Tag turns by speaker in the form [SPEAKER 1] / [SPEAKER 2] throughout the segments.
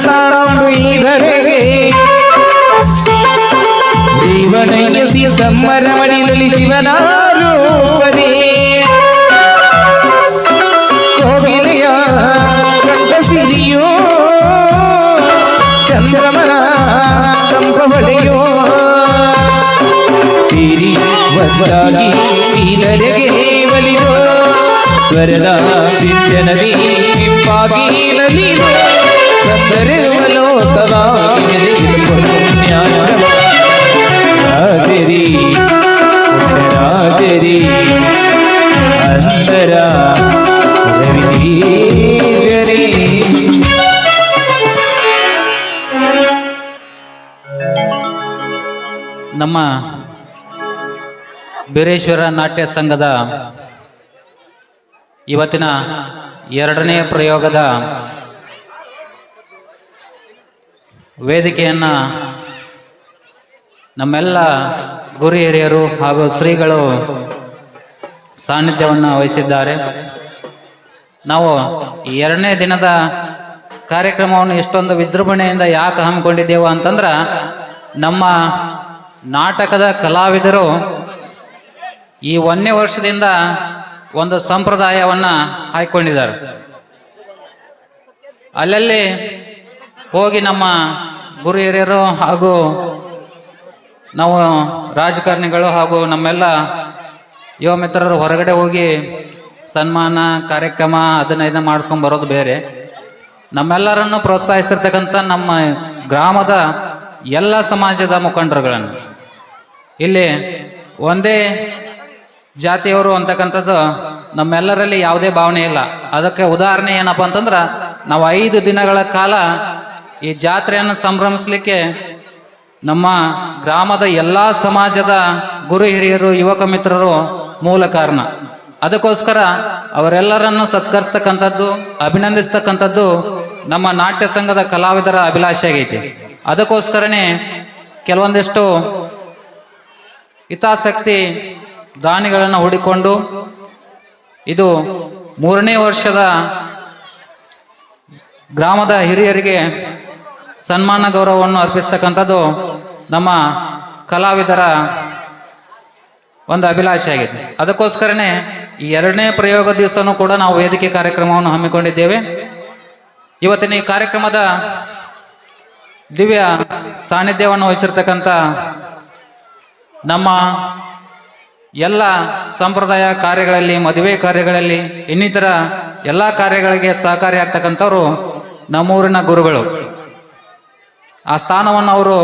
[SPEAKER 1] ತಾಳೊಂದು ಈಧರೆಗೆ ಜೀವನಯಸಿ ಸಂಬರ ಮಡಿಲಲ್ಲಿ ಶಿವನಾರೂಪನೇ ಕೋಗಿಲೆಯ ಕಂಠಸಿರಿಯೋ ಚಂದ್ರಮನ ಕಂಪವಳೆಯೋ ಸಿರಿ ವದ್ದಾಗಿ ನೀನಡೆಗೆ ಬಲಿಯೋ ಸ್ವರದ ಸಿಂಚನವೇ ಇಂಪಾಗಿ ನಲಿಯೋ ಸಂದರಿರುವಲೋ ತವಾಗಿ ರಾಜರಿ ರಾಜರಿ ಅಂತರ ರವಿಜರಿ.
[SPEAKER 2] ನಮ್ಮ ಬೀರೇಶ್ವರ ನಾಟ್ಯ ಸಂಘದ ಇವತ್ತಿನ ಎರಡನೇ ಪ್ರಯೋಗದ ವೇದಿಕೆಯನ್ನ ನಮ್ಮೆಲ್ಲ ಗುರು ಹಿರಿಯರು ಹಾಗೂ ಶ್ರೀಗಳು ಸಾನ್ನಿಧ್ಯವನ್ನು ವಹಿಸಿದ್ದಾರೆ. ನಾವು ಈ ಎರಡನೇ ದಿನದ ಕಾರ್ಯಕ್ರಮವನ್ನು ಇಷ್ಟೊಂದು ವಿಜೃಂಭಣೆಯಿಂದ ಯಾಕೆ ಹಮ್ಮಿಕೊಂಡಿದ್ದೇವೆ ಅಂತಂದ್ರೆ ನಮ್ಮ ನಾಟಕದ ಕಲಾವಿದರು ಈ 1ನೇ ವರ್ಷದಿಂದ ಒಂದು ಸಂಪ್ರದಾಯವನ್ನು ಹಾಕಿಕೊಂಡಿದ್ದಾರೆ. ಅಲ್ಲಲ್ಲಿ ಹೋಗಿ ನಮ್ಮ ಗುರು ಹಿರಿಯರು ಹಾಗೂ ನಾವು ರಾಜಕಾರಣಿಗಳು ಹಾಗೂ ನಮ್ಮೆಲ್ಲ ಯುವ ಮಿತ್ರರು ಹೊರಗಡೆ ಹೋಗಿ ಸನ್ಮಾನ ಕಾರ್ಯಕ್ರಮ ಅದನ್ನ ಮಾಡಿಸ್ಕೊಂಡು ಬರೋದು ಬೇರೆ. ನಮ್ಮೆಲ್ಲರನ್ನು ಪ್ರೋತ್ಸಾಹಿಸಿರ್ತಕ್ಕಂಥ ನಮ್ಮ ಗ್ರಾಮದ ಎಲ್ಲ ಸಮಾಜದ ಮುಖಂಡರುಗಳನ್ನು ಇಲ್ಲಿ ಒಂದೇ ಜಾತಿಯವರು ಅಂತಕ್ಕಂಥದ್ದು ನಮ್ಮೆಲ್ಲರಲ್ಲಿ ಯಾವುದೇ ಭಾವನೆ ಇಲ್ಲ. ಅದಕ್ಕೆ ಉದಾಹರಣೆ ಏನಪ್ಪ ಅಂತಂದ್ರೆ ನಾವು 5 ದಿನಗಳ ಕಾಲ ಈ ಜಾತ್ರೆಯನ್ನು ಸಂಭ್ರಮಿಸಲಿಕ್ಕೆ ನಮ್ಮ ಗ್ರಾಮದ ಎಲ್ಲ ಸಮಾಜದ ಗುರು ಹಿರಿಯರು ಯುವಕ ಮಿತ್ರರು ಮೂಲ ಕಾರಣ. ಅದಕ್ಕೋಸ್ಕರ ಅವರೆಲ್ಲರನ್ನು ಸತ್ಕರಿಸ್ತಕ್ಕಂಥದ್ದು ಅಭಿನಂದಿಸ್ತಕ್ಕಂಥದ್ದು ನಮ್ಮ ನಾಟ್ಯ ಸಂಘದ ಕಲಾವಿದರ ಅಭಿಲಾಷೆ ಆಗೈತಿ. ಅದಕ್ಕೋಸ್ಕರನೇ ಕೆಲವೊಂದಿಷ್ಟು ಹಿತಾಸಕ್ತಿ ದಾನಿಗಳನ್ನು ಹೂಡಿಕೊಂಡು ಇದು 3ನೇ ವರ್ಷದ ಗ್ರಾಮದ ಹಿರಿಯರಿಗೆ ಸನ್ಮಾನ ಗೌರವವನ್ನು ಅರ್ಪಿಸ್ತಕ್ಕಂಥದ್ದು ನಮ್ಮ ಕಲಾವಿದರ ಒಂದು ಅಭಿಲಾಷೆ ಆಗಿದೆ. ಅದಕ್ಕೋಸ್ಕರನೇ ಈ 2ನೇ ಪ್ರಯೋಗ ದಿವಸನೂ ಕೂಡ ನಾವು ವೇದಿಕೆ ಕಾರ್ಯಕ್ರಮವನ್ನು ಹಮ್ಮಿಕೊಂಡಿದ್ದೇವೆ. ಇವತ್ತಿನ ಈ ಕಾರ್ಯಕ್ರಮದ ದಿವ್ಯ ಸಾನ್ನಿಧ್ಯವನ್ನು ವಹಿಸಿರ್ತಕ್ಕಂಥ ನಮ್ಮ ಎಲ್ಲ ಸಂಪ್ರದಾಯ ಕಾರ್ಯಗಳಲ್ಲಿ, ಮದುವೆ ಕಾರ್ಯಗಳಲ್ಲಿ, ಇನ್ನಿತರ ಎಲ್ಲ ಕಾರ್ಯಗಳಿಗೆ ಸಹಕಾರಿಯಾಗ್ತಕ್ಕಂಥವ್ರು ನಮ್ಮೂರಿನ ಗುರುಗಳು. ಆ ಸ್ಥಾನವನ್ನು ಅವರು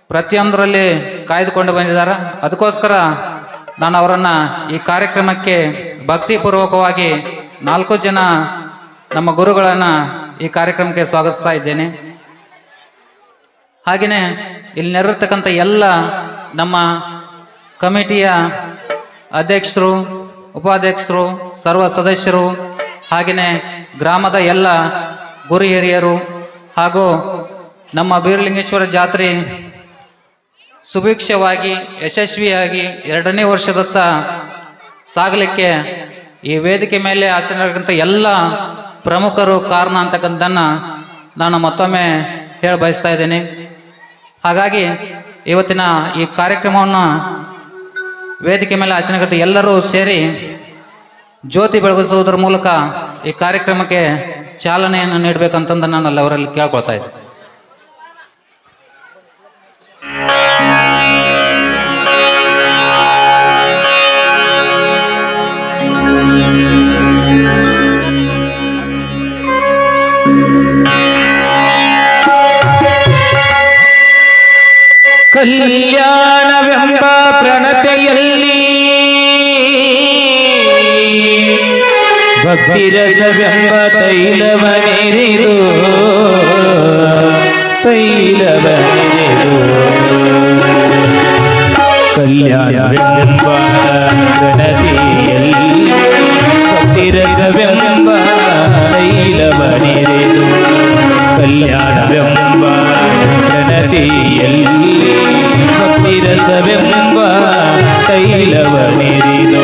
[SPEAKER 2] ಪ್ರತಿಯೊಂದರಲ್ಲಿ ಕಾಯ್ದುಕೊಂಡು ಬಂದಿದ್ದಾರೆ. ಅದಕ್ಕೋಸ್ಕರ ನಾನು ಅವರನ್ನು ಈ ಕಾರ್ಯಕ್ರಮಕ್ಕೆ ಭಕ್ತಿಪೂರ್ವಕವಾಗಿ 4 ಜನ ನಮ್ಮ ಗುರುಗಳನ್ನು ಈ ಕಾರ್ಯಕ್ರಮಕ್ಕೆ ಸ್ವಾಗತಿಸ್ತಾ ಇದ್ದೇನೆ. ಹಾಗೆಯೇ ಇಲ್ಲಿ ನೆರವೇರ್ತಕ್ಕಂಥ ಎಲ್ಲ ನಮ್ಮ ಕಮಿಟಿಯ ಅಧ್ಯಕ್ಷರು, ಉಪಾಧ್ಯಕ್ಷರು, ಸರ್ವ ಸದಸ್ಯರು, ಹಾಗೆಯೇ ಗ್ರಾಮದ ಎಲ್ಲ ಗುರು ಹಿರಿಯರು ಹಾಗೂ ನಮ್ಮ ಬೀರಲಿಂಗೇಶ್ವರ ಜಾತ್ರೆ ಸುಭಿಕ್ಷವಾಗಿ ಯಶಸ್ವಿಯಾಗಿ 2ನೇ ವರ್ಷದತ್ತ ಸಾಗಲಿಕ್ಕೆ ಈ ವೇದಿಕೆ ಮೇಲೆ ಆಸೀನರಾಗಿರುವಂಥ ಎಲ್ಲ ಪ್ರಮುಖರು ಕಾರಣ ಅಂತಕ್ಕಂಥದ್ದನ್ನು ನಾನು ಮತ್ತೊಮ್ಮೆ ಹೇಳ ಬಯಸ್ತಾ ಇದ್ದೇನೆ. ಹಾಗಾಗಿ ಇವತ್ತಿನ ಈ ಕಾರ್ಯಕ್ರಮವನ್ನು ವೇದಿಕೆ ಮೇಲೆ ಆಸೀನರಾಗಿರುವಂಥ ಎಲ್ಲರೂ ಸೇರಿ ಜ್ಯೋತಿ ಬೆಳಗಿಸುವುದರ ಮೂಲಕ ಈ ಕಾರ್ಯಕ್ರಮಕ್ಕೆ ಚಾಲನೆಯನ್ನು ನೀಡಬೇಕಂತಂದು ನಾನು ಅವರಲ್ಲಿ ಕೇಳ್ಕೊಳ್ತಾ ಇದ್ದೆ.
[SPEAKER 1] ಕಲ್ಯಾಣವೆಂಬ ಪ್ರಣತೆಯಲ್ಲಿ ಭಕ್ತಿರಸವೆಂಬ ತೈಲವನೆರೆದು ಕಲ್ಯಾಣವೆಂಬ ಪ್ರಣತೆಯಲ್ಲಿ ಭಕ್ತಿರಸವೆಂಬ ತೈಲವನೆರೆದು ಕಲ್ಯಾಣವೆಂಬ ಪ್ರಣತೆಯಲ್ಲಿ ಭಕ್ತಿರಸವೆಂಬ ತೈಲವನೆರೆದು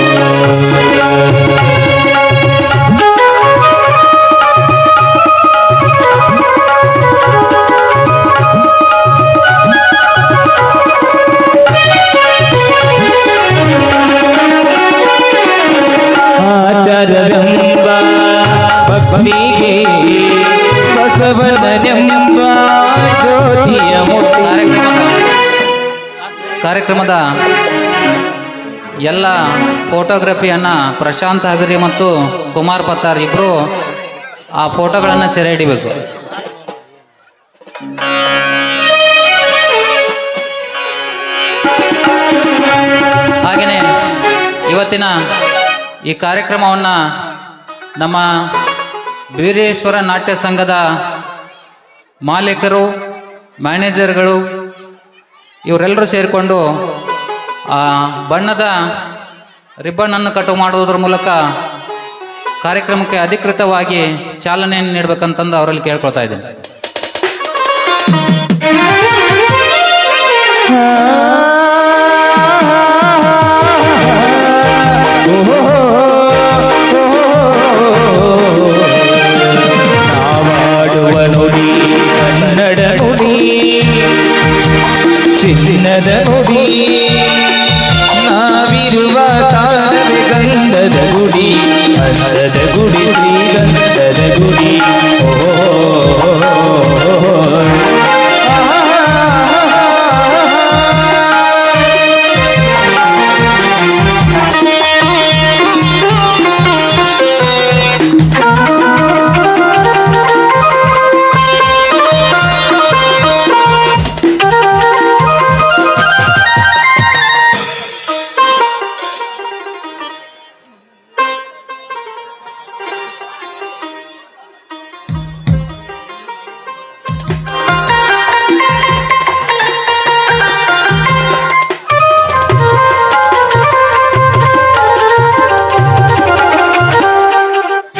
[SPEAKER 2] ಕಾರ್ಯಕ್ರಮದ ಎಲ್ಲ ಫೋಟೋಗ್ರಫಿಯನ್ನು ಪ್ರಶಾಂತ್ ಹಗರಿ ಮತ್ತು ಕುಮಾರ್ ಪತ್ತಾರ್ ಇಬ್ಬರು ಆ ಫೋಟೋಗಳನ್ನು ಸೆರೆ ಹಿಡಿಬೇಕು. ಹಾಗೆಯೇ ಇವತ್ತಿನ ಈ ಕಾರ್ಯಕ್ರಮವನ್ನು ನಮ್ಮ ವೀರೇಶ್ವರ ನಾಟ್ಯ ಸಂಘದ ಮಾಲೀಕರು, ಮ್ಯಾನೇಜರ್ಗಳು ಇವರೆಲ್ಲರೂ ಸೇರಿಕೊಂಡು ಆ ಬಣ್ಣದ ರಿಬ್ಬನನ್ನು ಕಟ್ಟು ಮಾಡುವುದರ ಮೂಲಕ ಕಾರ್ಯಕ್ರಮಕ್ಕೆ ಅಧಿಕೃತವಾಗಿ ಚಾಲನೆಯನ್ನು ನೀಡಬೇಕಂತಂದು ಅವರಲ್ಲಿ ಕೇಳ್ಕೊಳ್ತಾ ಇದ್ದೇನೆ.
[SPEAKER 1] ನಾವಾಡುವ ನುಡಿ ಕನ್ನಡ ನುಡಿ, ಚಿನ್ನದ ನುಡಿ, ನಾವಿರುವ ತಾರವೆ ಗಂಧದ ಗುಡಿ, ಅಂದದ ಗುಡಿ ಶ್ರೀಗಂಧದ ಗುಡಿ.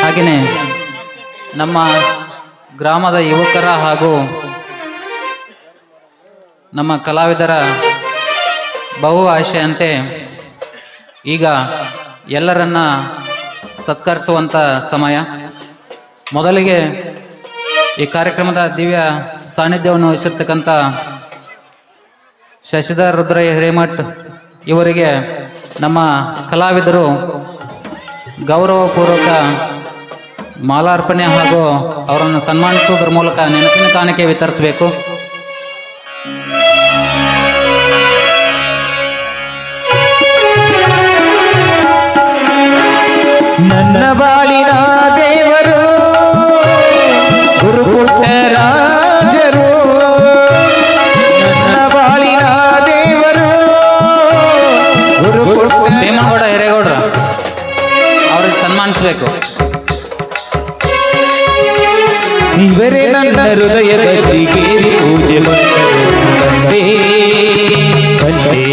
[SPEAKER 2] ಹಾಗೆಯೇ ನಮ್ಮ ಗ್ರಾಮದ ಯುವಕರ ಹಾಗೂ ನಮ್ಮ ಕಲಾವಿದರ ಬಹು ಆಶೆಯಂತೆ ಈಗ ಎಲ್ಲರನ್ನ ಸತ್ಕರಿಸುವಂಥ ಸಮಯ. ಮೊದಲಿಗೆ ಈ ಕಾರ್ಯಕ್ರಮದ ದಿವ್ಯ ಸಾನ್ನಿಧ್ಯವನ್ನು ವಹಿಸಿರ್ತಕ್ಕಂಥ ಶಶಿಧರ್ ರುದ್ರಯ್ಯ ಹಿರೇಮಠ್ ಇವರಿಗೆ ನಮ್ಮ ಕಲಾವಿದರು ಗೌರವಪೂರ್ವಕ ಮಾಲಾರ್ಪಣೆ ಹಾಗೂ ಅವರನ್ನು ಸನ್ಮಾನಿಸುವುದರ ಮೂಲಕ ನೆನಪಿನ ಕಾಣಿಕೆ ವಿತರಿಸಬೇಕು.
[SPEAKER 1] ನನ್ನ ಬಾಳಿನ ದೇವರು ಗುರುಪುಟ್ಟರಾಜರು, ನನ್ನ ಬಾಳಿನ ದೇವರು
[SPEAKER 2] ಭೀಮಗೌಡ ಹಿರೇಗೌಡ್ರ ಅವ್ರಿಗೆ ಸನ್ಮಾನಿಸಬೇಕು.
[SPEAKER 1] ಇವರೇ ನನ್ನ ಹೃದಯದ ಗದಿಗೇರಿ ಪೂಜೆ ಬಂದರು. ಕಂದೇ ಕಂದೇ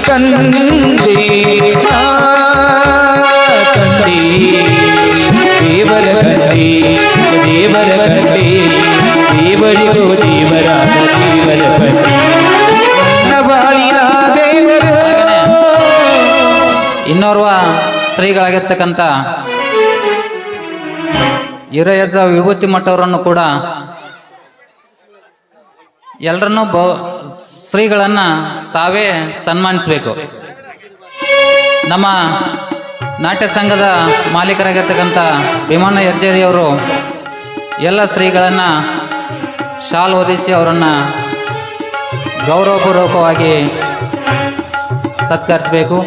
[SPEAKER 1] ಕಂದೇ ಕಂದೇ ದೇವರ ಕಂದೇ ದೇವರ ಕಂದೇ ದೇವರಿಗೋ ದೇವರಾದ ದೇವರ ಕಂದೇ ನನ್ನ ಬಾಳಿನ ದೇವರು.
[SPEAKER 2] ಇನ್ನೋರ್ವ ಸ್ತ್ರೀಗಳಾಗಿರ್ತಕ್ಕಂಥ ಹಿರಯಜ್ಜ ವಿಭೂತಿ ಮಠವರನ್ನು ಕೂಡ ಎಲ್ಲರನ್ನೂ ಸ್ತ್ರೀಗಳನ್ನು ತಾವೇ ಸನ್ಮಾನಿಸಬೇಕು. ನಮ್ಮ ನಾಟ್ಯ ಸಂಘದ ಮಾಲೀಕರಾಗಿರ್ತಕ್ಕಂಥ ಭೀಮಣ್ಣ ಯರ್ಜೇರಿಯವರು ಎಲ್ಲ ಸ್ತ್ರೀಗಳನ್ನು ಶಾಲ್ ಹೊದಿಸಿ ಅವರನ್ನು ಗೌರವಪೂರ್ವಕವಾಗಿ ಸತ್ಕರಿಸಬೇಕು.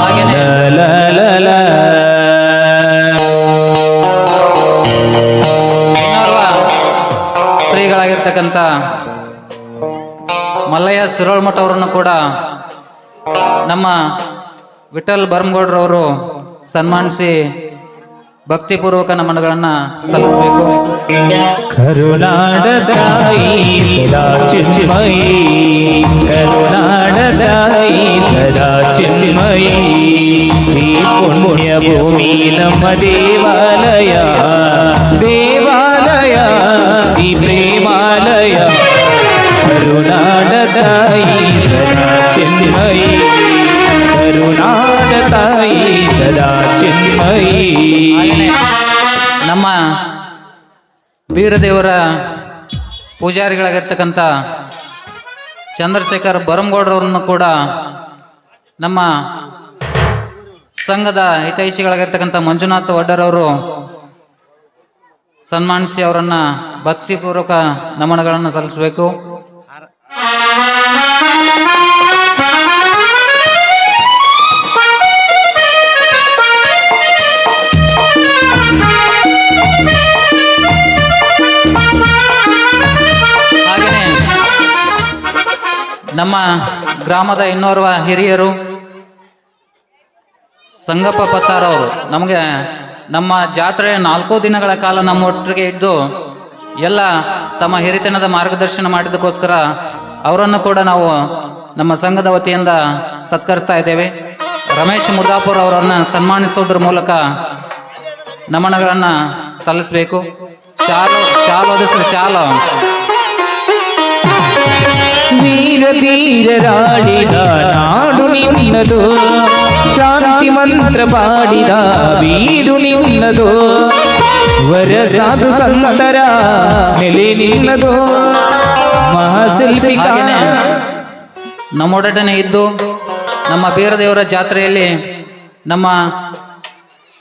[SPEAKER 2] ಹಾಗೇನೆ ಇನ್ನೋರ್ವ ಸ್ತ್ರೀಗಳಾಗಿರ್ತಕ್ಕಂಥ ಮಲ್ಲಯ್ಯ ಸಿರೋಳ್ಮಠ ಅವರನ್ನು ಕೂಡ ನಮ್ಮ ವಿಠಲ್ ಬರ್ಮಗೌಡ್ರವರು ಸನ್ಮಾನಿಸಿ ಭಕ್ತಿಪೂರ್ವಕ ನಮನಗಳನ್ನು ಸಲ್ಲಿಸಬೇಕು.
[SPEAKER 1] ಕರುನಾಡ ತಾಯಿ ಸದಾ ಚಿನ್ಮಯಿ, ಕರುನಾಡ ತಾಯಿ ಸದಾ ಚಿನ್ಮಯಿ, ಈ ಪುಣ್ಯ ಭೂಮಿ ನಮ್ಮ ದೇವಾಲಯ, ದೇವಾಲಯ ಈ ಪ್ರೇಮಾಲಯ. ಕರುನಾಡ ತಾಯಿ ಸದಾ ಚಿನ್ಮಯಿ, ಕರುನಾಡ ತಾಯಿ ಸದಾ ಚಿನ್ಮಯಿ.
[SPEAKER 2] ನಮ್ಮ ವೀರದೇವರ ಪೂಜಾರಿಗಳಾಗಿರ್ತಕ್ಕಂಥ ಚಂದ್ರಶೇಖರ್ ಬರಂಗೌಡ್ರವ್ರನ್ನು ಕೂಡ ನಮ್ಮ ಸಂಘದ ಹಿತೈಷಿಗಳಾಗಿರ್ತಕ್ಕಂಥ ಮಂಜುನಾಥ್ ವಡ್ಡರವರು ಸನ್ಮಾನಿಸಿ ಅವರನ್ನ ಭಕ್ತಿಪೂರ್ವಕ ನಮನಗಳನ್ನು ಸಲ್ಲಿಸಬೇಕು. ಹಾಗೆಯೇ ನಮ್ಮ ಗ್ರಾಮದ ಇನ್ನೋರ್ವ ಹಿರಿಯರು ಸಂಗಪ್ಪ ಪತ್ತಾರವರು ನಮಗೆ ನಮ್ಮ ಜಾತ್ರೆ 4 ದಿನಗಳ ಕಾಲ ನಮ್ಮ ಒಟ್ಟಿಗೆ ಇದ್ದು ಎಲ್ಲ ತಮ್ಮ ಹಿರಿತನದ ಮಾರ್ಗದರ್ಶನ ಮಾಡಿದ್ದಕ್ಕೋಸ್ಕರ ಅವರನ್ನು ಕೂಡ ನಾವು ನಮ್ಮ ಸಂಘದ ವತಿಯಿಂದ ಸತ್ಕರಿಸ್ತಾ ಇದ್ದೇವೆ. ರಮೇಶ್ ಮುದ್ದಾಪುರ್ ಅವರನ್ನು ಸನ್ಮಾನಿಸುವುದರ ಮೂಲಕ ನಮನಗಳನ್ನು ಸಲ್ಲಿಸಬೇಕು. ಶಾಲು ಓದಿಸ್ರಿ ಶಾಲು.
[SPEAKER 1] ವೀರ ಧೀರರಾಡಿದ ನಾಡು ನಿನ್ನದು, ಶಾಂತಿ ಮಂತ್ರ ಪಾಡಿದ ಬೀಡು ನಿನ್ನದು, ವರ ಸಾಧು ಸಂತರ ನೆಲೆ ನಿನ್ನದು, ಮಹಾಶಿಲ್ಪಿಕ.
[SPEAKER 2] ಹಾಗೆಯೇ ನಮ್ಮೊಡನೆ ಇದ್ದು ನಮ್ಮ ಬೀರದೇವರ ಜಾತ್ರೆಯಲ್ಲಿ ನಮ್ಮ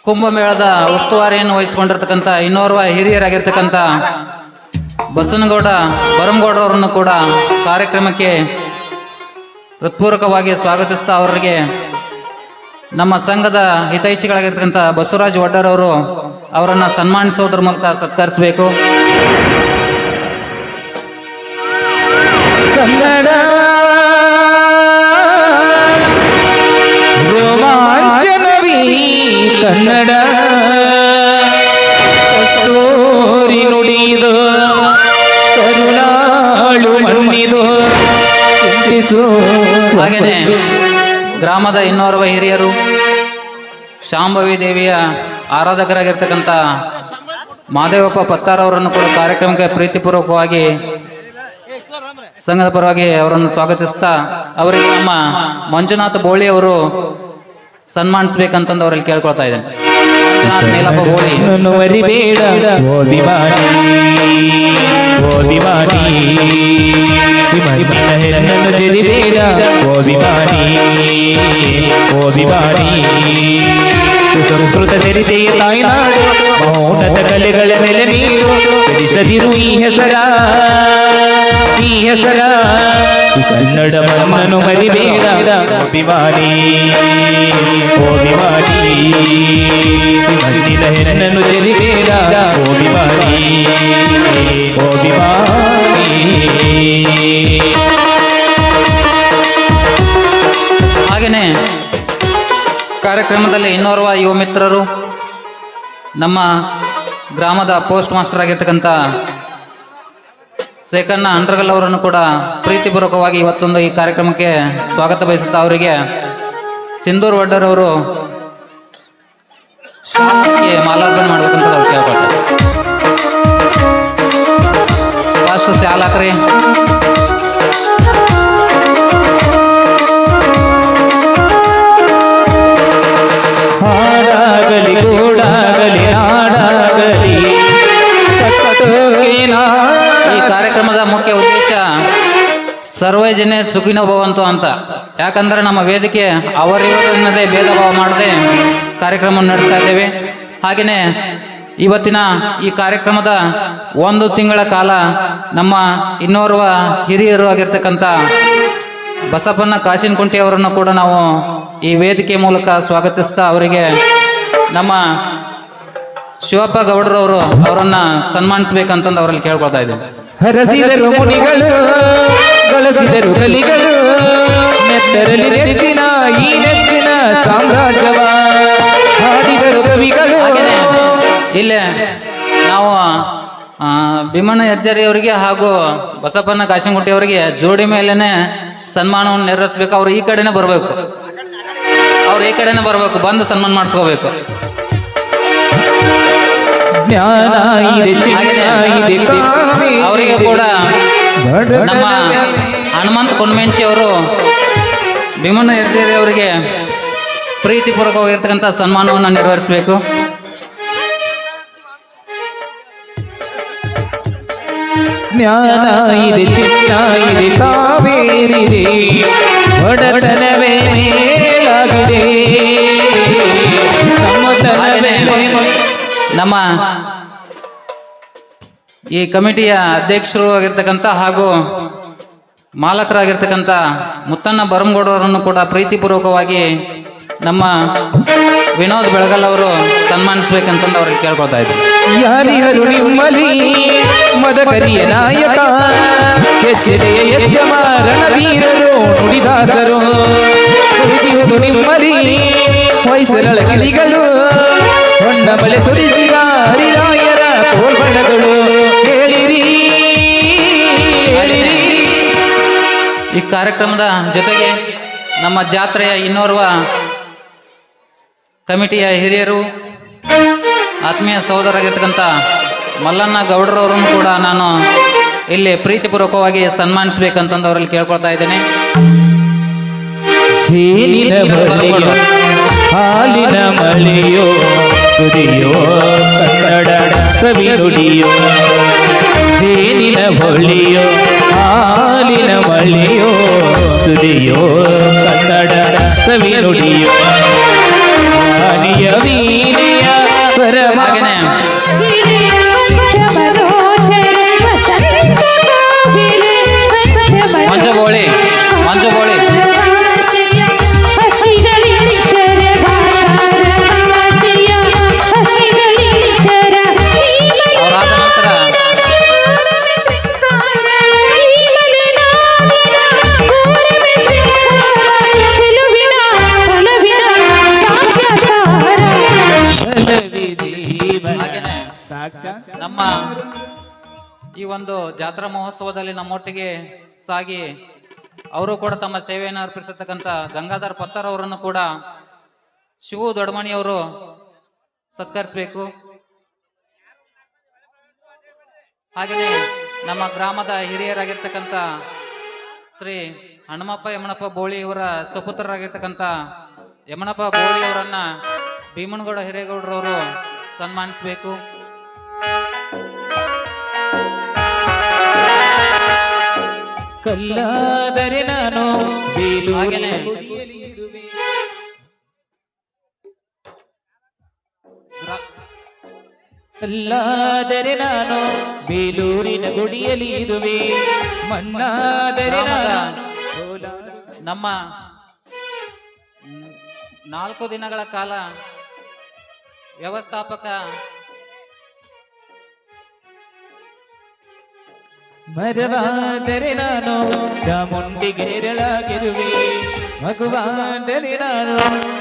[SPEAKER 2] ಕುಂಭಮೇಳದ ಉಸ್ತುವಾರಿಯನ್ನು ವಹಿಸಿಕೊಂಡಿರ್ತಕ್ಕಂಥ ಇನ್ನೋರ್ವ ಹಿರಿಯರಾಗಿರ್ತಕ್ಕಂಥ ಬಸನಗೌಡ ಬರಂಗೌಡರನ್ನು ಕೂಡ ಕಾರ್ಯಕ್ರಮಕ್ಕೆ ಹೃತ್ಪೂರ್ವಕವಾಗಿ ಸ್ವಾಗತಿಸ್ತಾ ಅವರಿಗೆ ನಮ್ಮ ಸಂಘದ ಹಿತೈಷಿಗಳಾಗಿರ್ತಕ್ಕಂಥ ಬಸವರಾಜ್ ವಡ್ಡರವರು ಅವರನ್ನು ಸನ್ಮಾನಿಸುವುದರ ಮೂಲಕ ಸತ್ಕರಿಸಬೇಕು.
[SPEAKER 1] ಕನ್ನಡ ರೋಮಾಂಚನವೀ ಕನ್ನಡ ಕಸ್ತೂರಿ ನುಡಿದು ಕರುಣಾಳು ಮಣ್ಣಿದು ಚಿಂತಿಸು.
[SPEAKER 2] ಹಾಗೆಯೇ ಗ್ರಾಮದ ಇನ್ನೋರ್ವ ಹಿರಿಯರು ಶಾಂಭವಿ ದೇವಿಯ ಆರಾಧಕರಾಗಿರ್ತಕ್ಕಂಥ ಮಾದೇವಪ್ಪ ಪತ್ತಾರವರನ್ನು ಕೂಡ ಕಾರ್ಯಕ್ರಮಕ್ಕೆ ಪ್ರೀತಿಪೂರ್ವಕವಾಗಿ ಸಂಘದ ಪರವಾಗಿ ಅವರನ್ನು ಸ್ವಾಗತಿಸ್ತಾ ಅವರಿಗೆ ನಮ್ಮ ಮಂಜುನಾಥ ಬೋಳಿ ಅವರು ಸನ್ಮಾನಿಸ್ಬೇಕಂತಂದು ಅವರಲ್ಲಿ ಕೇಳ್ಕೊಳ್ತಾ ಇದ್ದೇನೆ. ಮಂಜುನಾಥ್ ನೀಲಪ್ಪ ಬೋಳಿ.
[SPEAKER 1] ನನ್ನು ಮರಿಬೇಡ ಓ ದಿವಾನಿ, ಓ ದಿವಾನಿ, ನಿನ್ನ ಹೆಣ್ಣನ್ನು ಜರಿಬೇಡ ಓ ದಿವಾನಿ, ಓ ದಿವಾನಿ. ಸುಸಂಸ್ಕೃತ ಚರಿತೆಯ ತಾಯ್ನಾಡು, ಮೌನದ ಕಲೆಗಳ ನೆಲೆ ನೀರು, ತಿಳಿಸದಿರು ಈ ಹೆಸರ, ಈ ಹೆಸರ. ಕನ್ನಡ ಮಣ್ಣನ್ನು ಮರಿಬೇಡ ಅಭಿಮಾನಿ, ಓ ಅಭಿಮಾನಿ, ಮಣ್ಣಿನ ಹೆಣ್ಣನ್ನು ಜರಿಬೇಡ ಓ ಅಭಿಮಾನಿ, ಓ ಅಭಿಮಾನಿ.
[SPEAKER 2] ಹಾಗೆಯೇ ಕಾರ್ಯಕ್ರಮದಲ್ಲಿ ಇನ್ನೋರ್ವ ಯುವ ಮಿತ್ರರು ನಮ್ಮ ಗ್ರಾಮದ ಪೋಸ್ಟ್ ಮಾಸ್ಟರ್ ಆಗಿರ್ತಕ್ಕಂಥ ಸೇಕನ್ನ ಅಂಡ್ರಗಲ್ ಅವರನ್ನು ಕೂಡ ಪ್ರೀತಿಪೂರ್ವಕವಾಗಿ ಇವತ್ತೊಂದು ಈ ಕಾರ್ಯಕ್ರಮಕ್ಕೆ ಸ್ವಾಗತ ಬಯಸುತ್ತಾ ಅವರಿಗೆ ಸಿಂಧೂರ್ ವಡ್ಡರ್ ಅವರು ಶಾಲೆಗೆ ಮಾಲಾರ್ಪಣೆ ಮಾಡ್ಬೇಕಂತ ಅವ್ರು ಕೇಳ್ಕೊಳ್ತಾರೆ. ಫಸ್ಟ್ ಶಾಲೆ ಹಾಕ್ರಿ.
[SPEAKER 1] ಹಾಡಾಗಲಿ ಕೂಡಾಗಲಿ ನಾಡಾಗಲಿ
[SPEAKER 2] ಈ ಕಾರ್ಯಕ್ರಮದ ಮುಖ್ಯ ಉದ್ದೇಶ ಸರ್ವೇ ಜನ ಸುಖಿನೋ ಭವಂತು ಅಂತ. ಯಾಕಂದ್ರೆ ನಮ್ಮ ವೇದಿಕೆ ಅವರಿವರನ್ನದೇ ಭೇದ ಭಾವ ಮಾಡದೆ ಕಾರ್ಯಕ್ರಮ ನಡೆಸ್ತಾ ಇದ್ದೇವೆ. ಹಾಗೆಯೇ ಇವತ್ತಿನ ಈ ಕಾರ್ಯಕ್ರಮದ 1 ತಿಂಗಳ ಕಾಲ ನಮ್ಮ ಇನ್ನೋರ್ವ ಹಿರಿಯರು ಆಗಿರ್ತಕ್ಕಂಥ ಬಸಪ್ಪನ ಕಾಶಿನಕುಂಟಿ ಅವರನ್ನು ಕೂಡ ನಾವು ಈ ವೇದಿಕೆ ಮೂಲಕ ಸ್ವಾಗತಿಸ್ತಾ ಅವರಿಗೆ ನಮ್ಮ ಶಿವಪ್ಪ ಗೌಡರವರು ಅವರನ್ನ ಸನ್ಮಾನಿಸ್ಬೇಕಂತಂದು ಅವರಲ್ಲಿ ಕೇಳ್ಕೊಳ್ತಾ ಇದ್ದೇವೆ.
[SPEAKER 1] ಹರಸಿದರು ಮುನಿಗಳು, ಗಳಿಸಿದರು ಕಲಿಗಳು, ನೆತ್ತರಲ್ಲಿ ನೆಚ್ಚಿನ ಈ ನೆಚ್ಚಿನ ಸಾಮ್ರಾಜ್ಯವ ಹಾಡಿದರು ಕವಿಗಳು.
[SPEAKER 2] ಹಾಗೆಯೇ ಇಲ್ಲೇ ನಾವು ಭೀಮಣ್ಣ ಹೆಜ್ಜಾರಿ ಅವರಿಗೆ ಹಾಗೂ ಬಸಪ್ಪನ ಕಾಶಿನಕುಂಟಿ ಅವರಿಗೆ ಜೋಡಿ ಮೇಲೇನೆ ಸನ್ಮಾನವನ್ನು ನೆರವೇರಿಸ್ಬೇಕು. ಅವ್ರು ಈ ಕಡೆನೆ ಬರಬೇಕು, ಅವ್ರು ಈ ಕಡೆನೆ ಬರಬೇಕು, ಬಂದು ಸನ್ಮಾನ ಮಾಡಿಸ್ಕೋಬೇಕು.
[SPEAKER 1] ಜ್ಞಾನ ಇದೆ, ಚಿನ್ನ ಇದೆ, ಕಾವೇರಿ
[SPEAKER 2] ಅವರಿಗೆ ಕೂಡ ನಮ್ಮ ಹನುಮಂತ ಕೊಂಡ್ಮೆಂಚಿ ಅವರು ಭೀಮಣ್ಣ ಹೆಜ್ಜಾರಿ ಅವರಿಗೆ ಪ್ರೀತಿಪೂರ್ವಕವಾಗಿರ್ತಕ್ಕಂಥ ಸನ್ಮಾನವನ್ನು ನೆರವೇರಿಸಬೇಕು.
[SPEAKER 1] ಜ್ಞಾನ ಇದೆ, ಚಿನ್ನ ಇದೆ, ಕಾವೇರಿ ಇದೆ, ಒಡೆತನವೇ ಮೇಲಾಗಿದೆ.
[SPEAKER 2] ನಮ್ಮ ಈ ಕಮಿಟಿಯ ಅಧ್ಯಕ್ಷರು ಆಗಿರ್ತಕ್ಕಂಥ ಹಾಗೂ ಮಾಲಕರಾಗಿರ್ತಕ್ಕಂಥ ಮುತ್ತಣ್ಣ ಬರಂಗೌಡರನ್ನು ಕೂಡ ಪ್ರೀತಿಪೂರ್ವಕವಾಗಿ ನಮ್ಮ ವಿನೋದ್ ಬೆಳಗಲ್ ಅವರು ಸನ್ಮಾನಿಸ್ಬೇಕಂತಂದು ಅವ್ರಿಗೆ ಕೇಳ್ಕೊತಾ ಇದ್ರು.
[SPEAKER 1] ಯಾರಿಹರು ನಿಮ್ಮಲಿ ಮದಕರಿಯ ನಾಯಕ ಕೆಚ್ಚೆದೆಯ ಯಜಮಾರನ ವೀರರು ನುಡಿದಾಸರು ಉಳಿದಿರುವುದು ನಿಮ್ಮಲಿ ಹೊಯ್ಸಳ ಗಿಳಿಗಳು ಹೊಣ್ಣ ಬಲೆ ಸುರಿಸಿದ ಹರಿರಾಯರ ತೋಲ್ಬಣಗಳು ಹೇಳಿರಿ ಹೇಳಿರಿ.
[SPEAKER 2] ಈ ಕಾರ್ಯಕ್ರಮದ ಜೊತೆಗೆ ನಮ್ಮ ಜಾತ್ರೆಯ ಇನ್ನೋರ್ವ ಕಮಿಟಿಯ ಹಿರಿಯರು ಆತ್ಮೀಯ ಸಹೋದರಾಗಿರ್ತಕ್ಕಂಥ ಮಲ್ಲಣ್ಣ ಗೌಡರವರನ್ನು ಕೂಡ ನಾನು ಇಲ್ಲಿ ಪ್ರೀತಿಪೂರ್ವಕವಾಗಿ ಸನ್ಮಾನಿಸ್ಬೇಕಂತಂದು ಅವರಲ್ಲಿ ಕೇಳ್ಕೊಳ್ತಾ ಇದ್ದೇನೆ.
[SPEAKER 1] ಜೇನಿನ ಬಳಿಯೋ ಹಾಲಿನ ಮಳೆಯೋ ಸುರಿಯೋ ಕನ್ನಡ ಸವಿ ನುಡಿಯೋ ಜೇನಿನ ಬಳಿಯೋ ಹಾಲಿನ ಮಳೆಯೋ ಸುರಿಯೋ ಕನ್ನಡ ಸವಿ ನುಡಿಯೋ ವೀರ್ಯ
[SPEAKER 2] ಹಾಗೆಯೇ ಮಂಜು ಬೋಳಿ ಅವರಾದ ನಂತರ ನಮ್ಮ ಈ ಒಂದು ಜಾತ್ರಾ ಮಹೋತ್ಸವದಲ್ಲಿ ನಮ್ಮೊಟ್ಟಿಗೆ ಸಾಗಿ ಅವರು ಕೂಡ ತಮ್ಮ ಸೇವೆಯನ್ನು ಅರ್ಪಿಸತಕ್ಕಂಥ ಗಂಗಾಧರ್ ಪತ್ತರ್ ಅವರನ್ನು ಕೂಡ ಶಿವು ದೊಡ್ಡಮಣಿಯವರು ಸತ್ಕರಿಸಬೇಕು. ಹಾಗೆಯೇ ನಮ್ಮ ಗ್ರಾಮದ ಹಿರಿಯರಾಗಿರ್ತಕ್ಕಂಥ ಶ್ರೀ ಹನುಮಪ್ಪ ಯಮನಪ್ಪ ಬೋಳಿ ಇವರ ಸುಪುತ್ರರಾಗಿರ್ತಕ್ಕಂಥ ಯಮನಪ್ಪ ಬೋಳಿ ಅವರನ್ನ ಭೀಮನಗೌಡ ಹಿರೇಗೌಡರವರು ಸನ್ಮಾನಿಸಬೇಕು.
[SPEAKER 1] ಕಲ್ಲಾದರೆ ನಾನು
[SPEAKER 2] ಹಾಗೆಯೇ
[SPEAKER 1] ಕಲ್ಲಾದರೆ ನಾನು ಬೇಲೂರಿನ ಗುಡಿಯಲ್ಲಿ ಇರುವೆ ಮಣ್ಣಾದರೆ
[SPEAKER 2] ನಮ್ಮ 4 ದಿನಗಳ ಕಾಲ ವ್ಯವಸ್ಥಾಪಕ
[SPEAKER 1] ಮರವಾದರೆ ನಾನು ಚಾಮುಂಡಿಗೆ ನೆರಳಾಗಿರುವೆ ಮಗುವಾದರೆ ನಾನು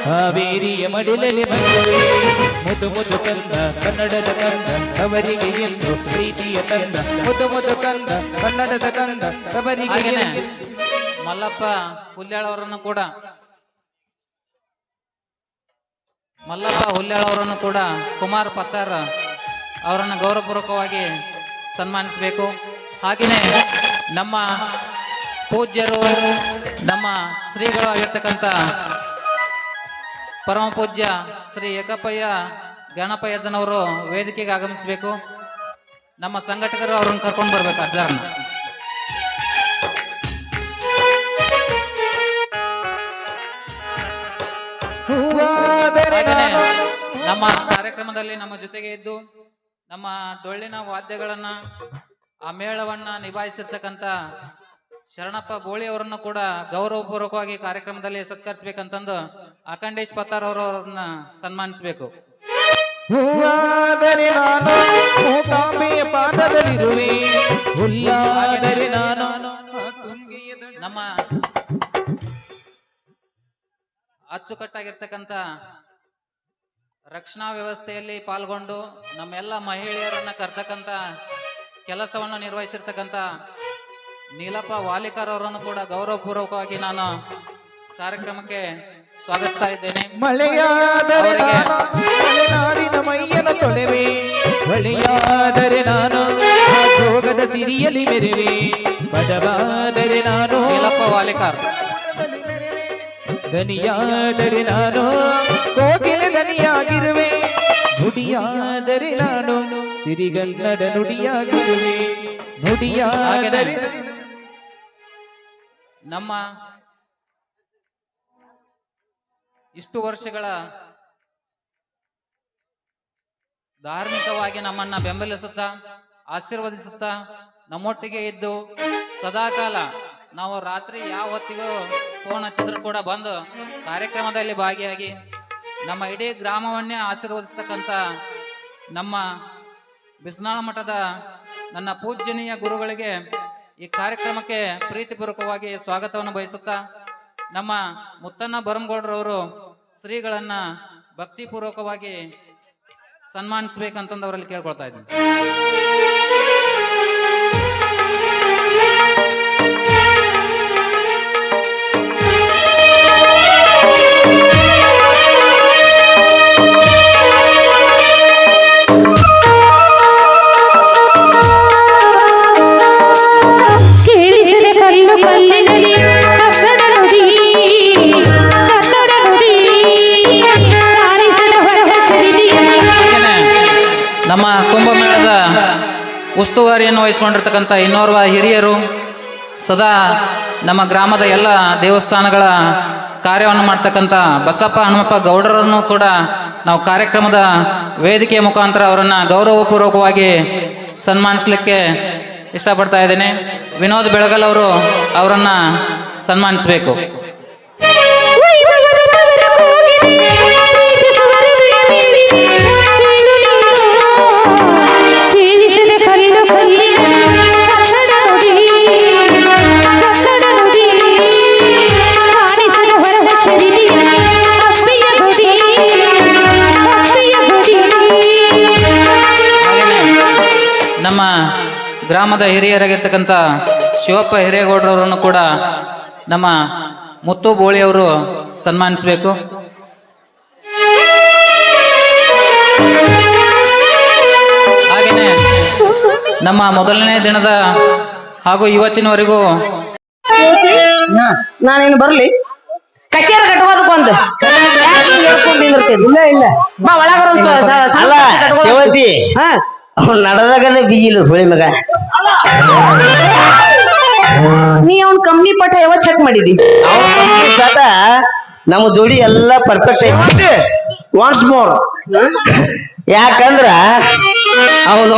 [SPEAKER 1] ಹಾವೇರಿಯ ಮಡಿಲಲ್ಲಿ ಮಗುವೆ ಮುದು ಮುದು ಕಂದ ಕನ್ನಡದ ಕಂದ ಅವರಿಗೆ ಎಂದು ಪ್ರೀತಿಯ ಕಂದ ಮುದು ಮುದು ಕಂದ ಕನ್ನಡದ ಕಂದ ಅವರಿಗೆ
[SPEAKER 2] ಹಾಗೇನೆ ಮಲ್ಲಪ್ಪ ಹುಲ್ಯಾಳ್ ಅವರನ್ನು ಕೂಡ ಕುಮಾರ್ ಪತ್ತಾರ್ ಅವರನ್ನು ಗೌರವಪೂರ್ವಕವಾಗಿ ಸನ್ಮಾನಿಸಬೇಕು. ಹಾಗೆಯೇ ನಮ್ಮ ಪೂಜ್ಯರು ನಮ್ಮ ಶ್ರೀಗಳು ಆಗಿರ್ತಕ್ಕಂಥ ಪರಮ ಪೂಜ್ಯ ಶ್ರೀ ಏಕಪ್ಪಯ್ಯ ಗಣಪಯ್ಯಜ್ಜನವರು ವೇದಿಕೆಗೆ ಆಗಮಿಸಬೇಕು. ನಮ್ಮ ಸಂಘಟಕರು ಅವ್ರನ್ನ ಕರ್ಕೊಂಡು ಬರ್ಬೇಕು ಅಜ್ಜಾರನ್ನ. ಹಾಗೆಯೇ ನಮ್ಮ ಕಾರ್ಯಕ್ರಮದಲ್ಲಿ ನಮ್ಮ ಜೊತೆಗೆ ಇದ್ದು ನಮ್ಮ ಡೊಳ್ಳಿನ ವಾದ್ಯಗಳನ್ನ ಆ ಮೇಳವನ್ನ ನಿಭಾಯಿಸಿರ್ತಕ್ಕಂಥ ಶರಣಪ್ಪ ಬೋಳಿ ಅವರನ್ನು ಕೂಡ ಗೌರವಪೂರ್ವಕವಾಗಿ ಕಾರ್ಯಕ್ರಮದಲ್ಲಿ ಸತ್ಕರಿಸಬೇಕಂತಂದು ಅಖಂಡೇಶ್ ಪತ್ತಾರ್ ಅವರನ್ನ ಸನ್ಮಾನಿಸಬೇಕು.
[SPEAKER 1] ಹೂವಾದರೆ ನಾನು ಮೂಕಾಂಬೆಯ ಪಾದದಲ್ಲಿರುವೆ ಹುಲ್ಲಾದರೆ ನಾನು
[SPEAKER 2] ನಮ್ಮ ಅಚ್ಚುಕಟ್ಟಾಗಿರ್ತಕ್ಕಂಥ ರಕ್ಷಣಾ ವ್ಯವಸ್ಥೆಯಲ್ಲಿ ಪಾಲ್ಗೊಂಡು ನಮ್ಮೆಲ್ಲ ಮಹಿಳೆಯರನ್ನ ಕರ್ತಕ್ಕಂಥ ಕೆಲಸವನ್ನು ನಿರ್ವಹಿಸಿರ್ತಕ್ಕಂಥ ನೀಲಪ್ಪ ವಾಲಿಕರ್ ಅವರನ್ನು ಕೂಡ ಗೌರವಪೂರ್ವಕವಾಗಿ ನಾನು ಕಾರ್ಯಕ್ರಮಕ್ಕೆ ಸ್ವಾಗತಿಸ್ತಾ ಇದ್ದೇನೆ.
[SPEAKER 1] ಮಳೆಯಾದರೆ ಮಲೆನಾಡಿನ ಮೈಯನ ತೊಳೆವೆ ಹೊಳೆಯಾದರೆ ನಾನು ಜೋಗದ ಸಿರಿಯಲಿ ಮೆರೆವೆ ಬಡವಾದರೆ ನಾನು
[SPEAKER 2] ನೀಲಪ್ಪ ವಾಲಿಕರ್
[SPEAKER 1] ದನಿಯಾದರೆ ನಾನು ಕೋಗಿಲೆ ದನಿಯಾಗಿರುವೆ ನುಡಿಯಾದರೆ ನಾನು ಸಿರಿಗನ್ನಡ ನುಡಿಯಾಗಿರುವೆ ನುಡಿಯಾದರೆ
[SPEAKER 2] ನಮ್ಮ ಇಷ್ಟು ವರ್ಷಗಳ ಧಾರ್ಮಿಕವಾಗಿ ನಮ್ಮನ್ನ ಬೆಂಬಲಿಸುತ್ತಾ ಆಶೀರ್ವದಿಸುತ್ತಾ ನಮ್ಮೊಟ್ಟಿಗೆ ಇದ್ದು ಸದಾಕಾಲ ನಾವು ರಾತ್ರಿ ಯಾವ ಹೊತ್ತಿಗೂ ಫೋನ್ ಹಚ್ಚಿದ್ರು ಕೂಡ ಬಂದು ಕಾರ್ಯಕ್ರಮದಲ್ಲಿ ಭಾಗಿಯಾಗಿ ನಮ್ಮ ಇಡೀ ಗ್ರಾಮವನ್ನೇ ಆಶೀರ್ವದಿಸ್ತಕ್ಕಂಥ ನಮ್ಮ ಬಿಸ್ನಾಳ ಮಠದ ನನ್ನ ಪೂಜ್ಯನೀಯ ಗುರುಗಳಿಗೆ ಈ ಕಾರ್ಯಕ್ರಮಕ್ಕೆ ಪ್ರೀತಿಪೂರ್ವಕವಾಗಿ ಸ್ವಾಗತವನ್ನು ಬಯಸುತ್ತಾ ನಮ್ಮ ಮುತ್ತಣ್ಣ ಬರಂಗೌಡ್ರವರು ಶ್ರೀಗಳನ್ನ ಭಕ್ತಿಪೂರ್ವಕವಾಗಿ ಸನ್ಮಾನಿಸಬೇಕಂತಂದವರಲ್ಲಿ ಕೇಳ್ಕೊಳ್ತಾ ಇದ್ದೀನಿ. ನಮ್ಮ ಕುಂಭಮೇಳದ ಉಸ್ತುವಾರಿಯನ್ನು ವಹಿಸಿಕೊಂಡಿರ್ತಕ್ಕಂಥ ಇನ್ನೋರ್ವ ಹಿರಿಯರು ಸದಾ ನಮ್ಮ ಗ್ರಾಮದ ಎಲ್ಲ ದೇವಸ್ಥಾನಗಳ ಕಾರ್ಯವನ್ನು ಮಾಡ್ತಕ್ಕಂಥ ಬಸಪ್ಪ ಹನುಮಪ್ಪ ಗೌಡರನ್ನು ಕೂಡ ನಾವು ಕಾರ್ಯಕ್ರಮದ ವೇದಿಕೆಯ ಮುಖಾಂತರ ಅವರನ್ನು ಗೌರವಪೂರ್ವಕವಾಗಿ ಸನ್ಮಾನಿಸಲಿಕ್ಕೆ ಇಷ್ಟಪಡ್ತಾ ಇದ್ದೇನೆ. ವಿನೋದ್ ಬೆಳಗಲ್ ಅವರು ಅವರನ್ನು ಸನ್ಮಾನಿಸಬೇಕು. ನಮ್ಮ ಗ್ರಾಮದ ಹಿರಿಯರಾಗಿರ್ತಕ್ಕಂಥ ಶಿವಪ್ಪ ಹಿರೇಗೌಡರವರನ್ನು ಕೂಡ ನಮ್ಮ ಮುತ್ತು ಬೋಳಿಯವರು ಸನ್ಮಾನಿಸಬೇಕು. ಹಾಗೆಯೇ ನಮ್ಮ ಮೊದಲನೇ ದಿನದ ಹಾಗೂ ಇವತ್ತಿನವರೆಗೂ
[SPEAKER 3] ನಾನೇನು ಬರ್ಲಿ ಕಚೇರಿ ಕಟ್ಕೋದಕ್ಕೊಂದು ಇಲ್ಲ ಇಲ್ಲ ಬಾ ಒಳಗರ ನಡೆದಾಗಲೇ ಬಿಗಿಲ್ಲ ಸುಳಿ ಮಗ. ನೀ ಅವ್ನ ಕಂಪ್ನಿ ಪಟ್ಟ ಯಾವಾಗ ಚೆಕ್ ಮಾಡಿದಿ? ನಮ್ಮ ಜೋಡಿ ಎಲ್ಲ ಪರ್ಫೆಕ್ಟ್ ಐತಿ. ವಾನ್ಸ್ ಮೋರ್ ಯಾಕಂದ್ರ ಅವನು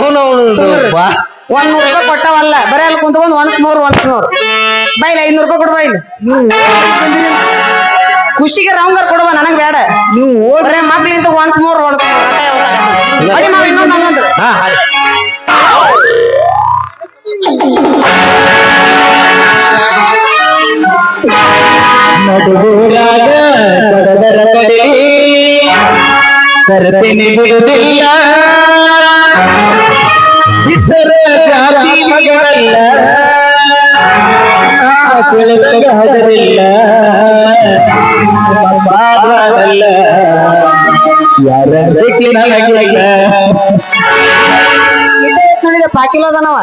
[SPEAKER 3] ₹100 ಕೊಟ್ಟವಲ್ಲ, ಬರೀ ಅಲ್ಲಿ ಕುಂತ್ಕೊಂಡು ಒನ್ಸ್ ಮೋರ್ ಬೈಲ್ ₹500 ಕೊಡುವ ಇಲ್ಲಿ. ಖುಷಿಗೆ ರಾವಂಗರ್ ಕೊಡುವ, ನನಗ್ ಬೇಡ. ನೀವು ಬರೇ ಮಕ್ಳಿಂದ ಒನ್ಸ್ ಮೋರ್ ಇನ್ನೊಂದು ಹಂಗಂದ್ರ
[SPEAKER 1] ಮಧುರಾಗ ಕೊಡದರ ಕಡೆ ಕರ್ತನೆ ಬಿಡುವುದಿಲ್ಲ, ಇತರ ಜಾತಿ ಮಗಳಲ್ಲ, ಹದರಿಲ್ಲ, ಬಾಬಲ್ಲ, ಯಾರ ನನಗಿಲ್ಲ.
[SPEAKER 3] ನೋಡಿದ ಪಾಕಿಲೋದನವ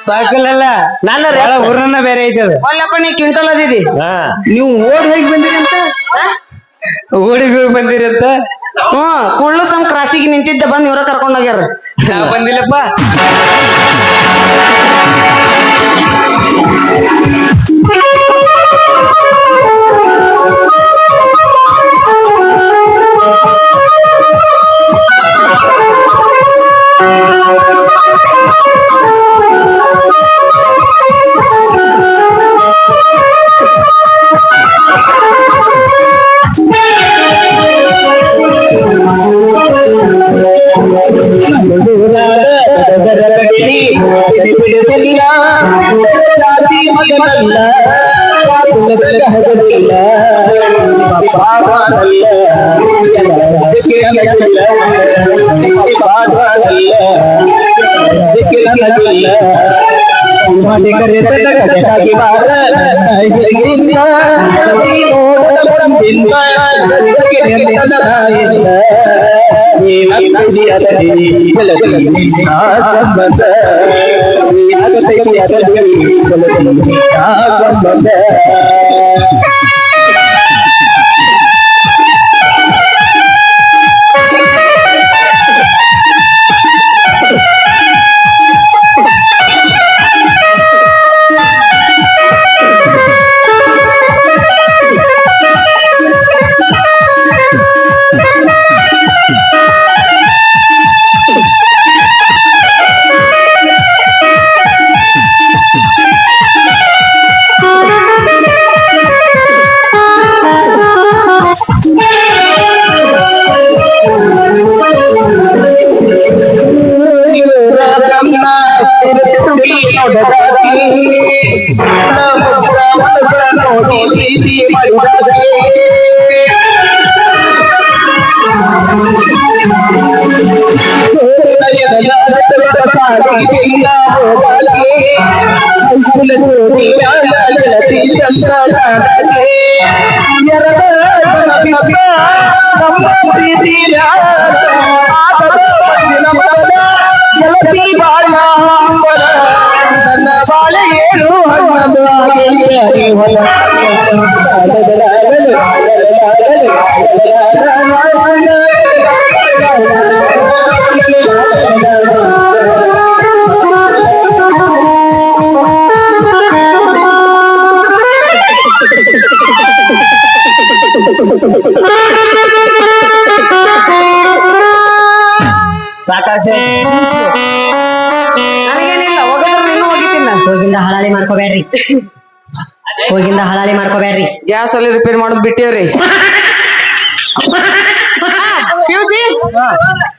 [SPEAKER 1] ಸಾಕಲ್ಲ
[SPEAKER 3] ನನ್ನ
[SPEAKER 1] ಊರನ್ನ ಬೇರೆ ಐತದ.
[SPEAKER 3] ಒಲ್ಲಪ್ಪ ನೀ ಕ್ವಿಂಟಲ್ ಅದಿದಿ,
[SPEAKER 1] ನೀವು ಓಡಿ ಹೋಗಿ ಬಂದಿರಿ ಅಂತ, ಓಡಿ ಹೋಗಿ ಬಂದಿರಿ ಅಂತ.
[SPEAKER 3] ಕುಳ್ಳು ಸಂ ಕ್ರಾಸಿಗೆ ನಿಂತಿದ್ದ ಬಂದ್ ಇವ್ರ ಕರ್ಕೊಂಡ್ ಹೋಗ್ಯಾರ.
[SPEAKER 1] ನಾ ಬಂದಿಲ್ಲಪ್ಪ. ನನ್ನ ಬಾಳೆ ಏನು ಸಾಕಾಶ
[SPEAKER 3] ನನಗೇನಿಲ್ಲ ಹೋಗಿದ್ರೆ ನೀನು ಹೋಗಿತ್ತಿನ
[SPEAKER 4] ಹೋಗಿಂದ ಹಳಾಲಿ ಮಾಡ್ಕೋಬೇಡ್ರಿ ಹೋಗಿಂದ ಹಳಾಲಿ ಮಾಡ್ಕೋಬೇಡ್ರಿ
[SPEAKER 3] ಗ್ಯಾಸ್ ಅಲ್ಲಿ ರಿಪೇರ್ ಮಾಡೋದು ಬಿಟ್ಟೇವ್ರಿ ಪಿಯುಸಿ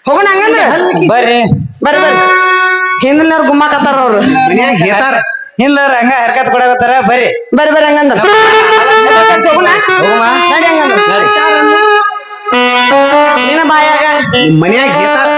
[SPEAKER 3] ಹೋಗೋಣ ಹಂಗಂದ್ರೆ
[SPEAKER 1] ಬರ್ರಿ
[SPEAKER 3] ಬರ್ರಿ ಬರ್ರಿ ಹಿಂದಿನವ್ರು ಗುಮ್ಮಾಕತ್ತಾರ ಅವ್ರು
[SPEAKER 1] ಮನ್ಯಾಗ ಹೇಳ್ತಾರ ಹಿಂದವ್ರ ಹಂಗ ಹರ್ಕತ್ ಕೊಡಕತ್ತಾರ ಬರ್ರಿ
[SPEAKER 3] ಬರ್ರಿ ಬರ್ರಿ ಹಂಗಂದ್ರ ಹೋಗೋಣ
[SPEAKER 1] ಹೋಗಮ್ಮ.
[SPEAKER 3] ನಡಿ ಹಂಗಂದ್ರ
[SPEAKER 1] ನಡಿ.
[SPEAKER 3] ನಿನ್ನ ಬಾಯಾಗ
[SPEAKER 1] ನಿಮ್ ಮನ್ಯಾಗ ಹೇಳ್ತಾರ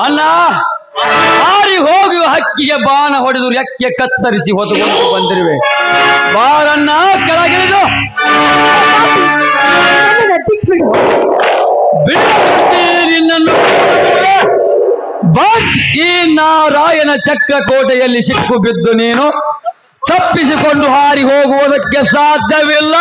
[SPEAKER 5] ಅಣ್ಣ ಹಾರಿ ಹೋಗಿ ಹಕ್ಕಿಗೆ ಬಾಣ ಹೊಡೆದು ರೆಕ್ಕೆ ಕತ್ತರಿಸಿ ಹೊತ್ತುಕೊಂಡು ಬಂದಿರುವೆ. ಬಾರಣ್ಣ ಕೆಳಗಿಳಿದು ನಿನ್ನನ್ನು ಬಟ್ ಈ ನಾರಾಯಣ ಚಕ್ರ ಕೋಟೆಯಲ್ಲಿ ಸಿಕ್ಕು ಬಿದ್ದು ನೀನು ತಪ್ಪಿಸಿಕೊಂಡು ಹಾರಿ ಹೋಗುವುದಕ್ಕೆ ಸಾಧ್ಯವಿಲ್ಲ.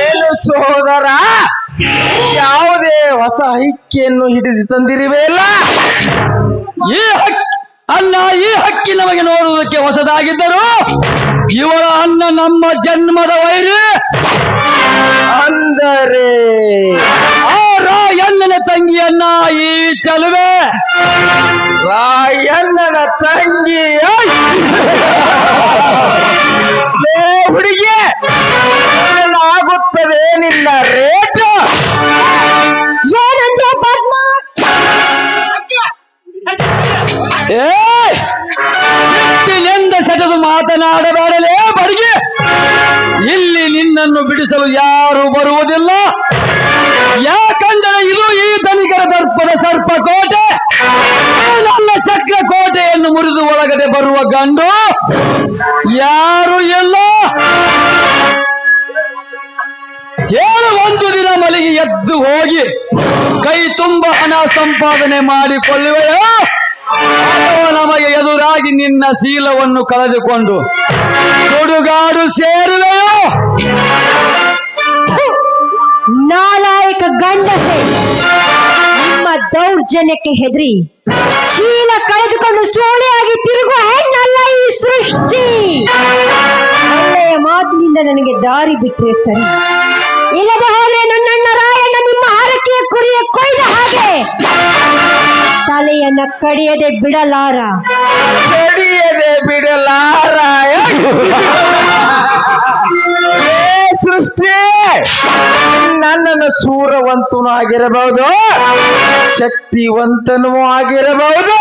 [SPEAKER 1] ಏನು ಸೋದರ ಯಾವುದೇ ಹೊಸ ಹಕ್ಕಿಯನ್ನು ಹಿಡಿದು ತಂದಿರುವೆಯಲ್ಲ
[SPEAKER 5] ಈ ಹಕ್ಕಿ ಅಲ್ಲ, ಈ ಹಕ್ಕಿ ನಮಗೆ ನೋಡುವುದಕ್ಕೆ ಹೊಸದಾಗಿದ್ದರು ಇವರ ಅನ್ನ ನಮ್ಮ ಜನ್ಮದ ವೈರಿ.
[SPEAKER 1] ಅಂದರೆ
[SPEAKER 5] ಆ ರಾಯಣ್ಣನ ತಂಗಿಯನ್ನ ಈ ಚಲುವೆ
[SPEAKER 1] ರಾಯಣ್ಣನ ತಂಗಿ ಹುಡುಗಿ ಏನಾಗುತ್ತದೆ ನಿನ್ನ ರೇಟು?
[SPEAKER 5] ಏ ಸೆಟದು ಮಾತನಾಡಬೇಡಲೇ ಬಡಿಗೆ. ಇಲ್ಲಿ ನಿನ್ನನ್ನು ಬಿಡಿಸಲು ಯಾರು ಬರುವುದಿಲ್ಲ. ಯಾಕಂದರೆ ಇದು ಈ ಧನಿಕರ ದರ್ಪದ ಸರ್ಪಕೋಟೆ. ನನ್ನ ಚಕ್ರ ಕೋಟೆಯನ್ನು ಮುರಿದು ಒಳಗಡೆ ಬರುವ ಗಂಡು ಯಾರು ಎಲ್ಲ. ಹೇಳು, ಒಂದು ದಿನ ಮಲಗಿ ಎದ್ದು ಹೋಗಿ ಕೈ ತುಂಬ ಹಣ ಸಂಪಾದನೆ ಮಾಡಿಕೊಳ್ಳುವೆಯೋ ಅಥವಾ ನಮಗೆ ಎದುರಾಗಿ ನಿನ್ನ ಶೀಲವನ್ನು ಕಳೆದುಕೊಂಡು ಸುಡುಗಾಡು ಸೇರುವೆಯೋ?
[SPEAKER 4] ನಾಲಾಯಕ ಗಂಡಸೆ, ನಿಮ್ಮ ದೌರ್ಜನ್ಯಕ್ಕೆ ಹೆದರಿ ಶೀಲ ಕಳೆದುಕೊಂಡು ಸೋಳೆಯಾಗಿ ತಿರುಗುವ ಹೆಣ್ಣಲ್ಲ ಈ ಸೃಷ್ಟಿ. ಒಳ್ಳೆಯ ಮಾತಿನಿಂದ ನನಗೆ ದಾರಿ ಬಿಟ್ರೆ ಸರಿ, ಇಲ್ಲದೆ ಹೋದ್ರೆ ನನ್ನಣ್ಣ ರಾಯಣ್ಣ ನಿಮ್ಮ ಹರಕೆಯ ಕುರಿಯ ಕೊಯ್ದ ಹಾಗೆ ತಲೆಯನ್ನ ಕಡಿಯದೆ ಬಿಡಲಾರ.
[SPEAKER 1] ಕಡಿಯದೆ ಬಿಡಲಾರ. ಸೃಷ್ಟಿ ನನ್ನನ್ನು
[SPEAKER 5] ಸೂರವಂತನೂ ಆಗಿರಬಹುದು, ಶಕ್ತಿವಂತನೂ ಆಗಿರಬಹುದು.